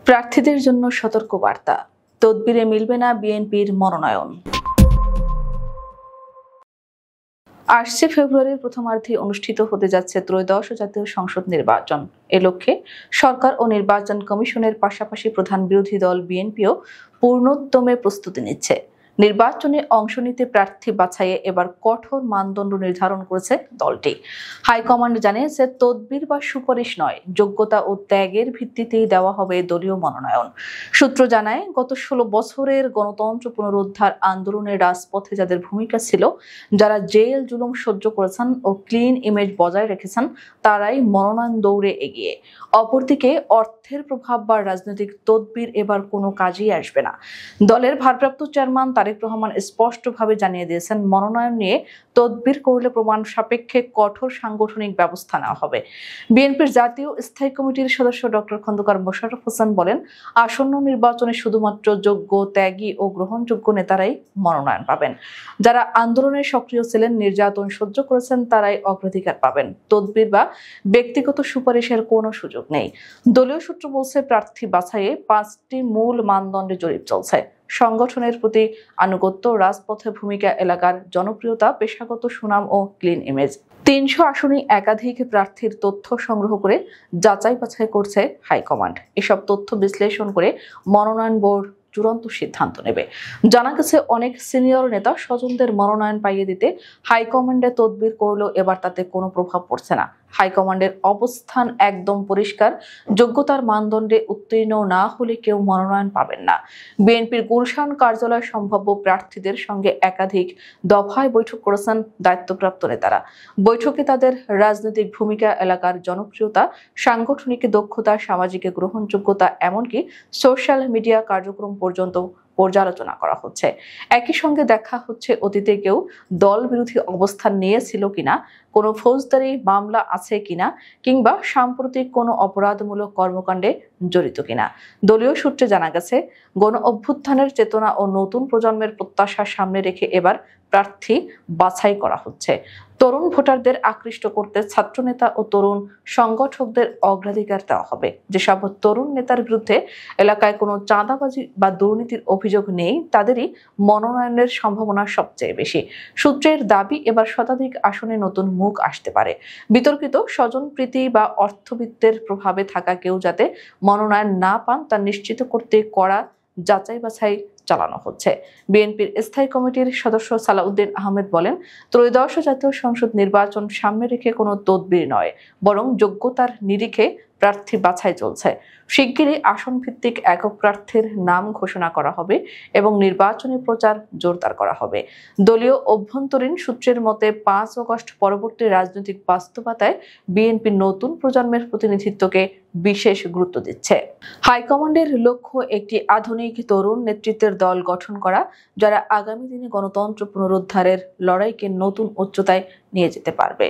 প্রার্থীদের জন্য সতর্কবার্তা, তদবিরে মিলবে না বিএনপির মনোনয়ন। আসছে ফেব্রুয়ারির প্রথমার্ধে অনুষ্ঠিত হতে যাচ্ছে ত্রয়োদশ জাতীয় সংসদ নির্বাচন। এ লক্ষ্যে সরকার ও নির্বাচন কমিশনের পাশাপাশি প্রধান বিরোধী দল বিএনপিও পূর্ণোদ্যমে প্রস্তুতি নিচ্ছে। নির্বাচনে অংশ নিতে প্রার্থী বাছাইয়ে এবার কঠোর মানদণ্ড নির্ধারণ করেছে দলটি। হাইকমান্ড জানিয়েছে, তদবির বা সুপারিশ নয়, যোগ্যতা ও ত্যাগের ভিত্তিতেই দেওয়া হবে দলীয় মনোনয়ন। সূত্র জানায়, গত 16 বছরের গণতন্ত্র পুনরুদ্ধার আন্দোলনের রাজপথে যাদের ভূমিকা ছিল, যারা জেল জুলুম সহ্য করেছেন ও ক্লিন ইমেজ বজায় রেখেছেন, তারাই মনোনয়ন দৌড়ে এগিয়ে। অপরদিকে অর্থের প্রভাব বা রাজনৈতিক তদবির এবার কোনো কাজেই আসবে না। দলের ভারপ্রাপ্ত চেয়ারম্যান তারেক রহমান স্পষ্টভাবে জানিয়ে দিয়েছেন, মনোনয়ন নিয়ে তদবির করলে প্রমাণ সাপেক্ষে কঠোর সাংগঠনিক ব্যবস্থা নেওয়া হবে। বিএনপির জাতীয় স্থায়ী কমিটির সদস্য ডক্টর খন্দকার মোশাররফ হোসেন বলেন, আসন্ন নির্বাচনে শুধুমাত্র যোগ্য, ত্যাগী ও গ্রহণযোগ্য নেতারাই মনোনয়ন পাবেন। যারা আন্দোলনে সক্রিয় ছিলেন, নির্যাতন সহ্য করেছেন, তারাই অগ্রাধিকার পাবেন। তদবির বা ব্যক্তিগত সুপারিশের কোনো সুযোগ নেই। দলীয় সূত্র বলছে, প্রার্থী বাছাইয়ে 5টি মূল মানদণ্ডে জরিপ চলছে। সংগঠনের প্রতি আনুগত্য, রাজপথে ভূমিকা, এলাকার জনপ্রিয়তা, পেশাগত সুনাম ও ক্লিন ইমেজ। 300 আসনে একাধিক প্রার্থীর তথ্য সংগ্রহ করে যাচাই বাছাই করছে হাইকমান্ড। এসব তথ্য বিশ্লেষণ করে মনোনয়ন বোর্ড চূড়ান্ত সিদ্ধান্ত নেবে। জানা গেছে, অনেক সিনিয়র নেতা স্বজনদের মনোনয়ন পাইয়ে দিতে হাইকমান্ডে তদবির করলেও এবার তাতে কোনো প্রভাব পড়ছে না। হাইকমান্ডের অবস্থান একদম পরিষ্কার, যোগ্যতার মানদণ্ডে উত্তীর্ণ না হলে কেউ মনোনয়ন পাবেন না। বিএনপির গুলশান কার্যালয় সম্ভাব্য প্রার্থীদের সঙ্গে একাধিক দফায় বৈঠক করেছেন দায়িত্বপ্রাপ্ত নেতারা। বৈঠকে তাদের রাজনৈতিক ভূমিকা, এলাকার জনপ্রিয়তা, সাংগঠনিক দক্ষতা, সামাজিক গ্রহণযোগ্যতা, এমনকি সোশ্যাল মিডিয়া কার্যক্রম পর্যন্ত পর্যালোচনা করা হচ্ছে। একই সঙ্গে দেখা হচ্ছে, অতীতে কেউ দল বিরোধী অবস্থান নিয়েছিল কিনা, কোনো ফৌজদারি মামলা আছে কিনা, কিংবা সাম্প্রতিক কোনো অপরাধমূলক কর্মকাণ্ডে জড়িত কিনা। দলীয় সূত্রে জানা গেছে, গণ অভ্যুত্থানের চেতনা ও নতুন প্রজন্মের প্রত্যাশা সামনে রেখে এবার প্রার্থী বাছাই করা হচ্ছে। তরুণ ভোটারদের আকৃষ্ট করতে ছাত্রনেতা ও তরুণ সংগঠকদের অগ্রাধিকার দেওয়া হবে। যেসব তরুণ নেতার বিরুদ্ধে এলাকায় কোনো চাঁদাবাজি বা দুর্নীতির অভিযোগ নেই, তাদেরই মনোনয়নের সম্ভাবনা সবচেয়ে বেশি। সূত্রের দাবি, এবার শতাধিক আসনে নতুন মুখ আসতে পারে। বিতর্কিত স্বজনপ্রীতি বা অর্থবিত্তের প্রভাবে থাকা কেউ যাতে মনোনয়ন না পান, তা নিশ্চিত করতে কড়া যাচাই বাছাই চালানো হচ্ছে। বিএনপির স্থায়ী কমিটির সদস্য সালাউদ্দিন আহমেদ বলেন, ত্রয়োদশ জাতীয় সংসদ নির্বাচন সামনে রেখে কোনো তদবির নয়, বরং যোগ্যতার নিরিখে প্রার্থী বাছাই চলছে। শিগগিরই আসন ভিত্তিক একক প্রার্থীর নাম ঘোষণা করা হবে এবং নির্বাচনী প্রচার জোরদার করা হবে। দলীয় অভ্যন্তরীণ সূত্রের মতে, 5 আগস্ট পরবর্তী রাজনৈতিক বাস্তবতায় বিএনপি নতুন প্রজন্মের প্রতিনিধিত্বকে বিশেষ গুরুত্ব দিচ্ছে। হাইকমান্ডের লক্ষ্য একটি আধুনিক তরুণ নেতৃত্বের দল গঠন করা, যারা আগামী দিনে গণতন্ত্র পুনরুদ্ধারের লড়াইকে নতুন উচ্চতায় নিয়ে যেতে পারবে।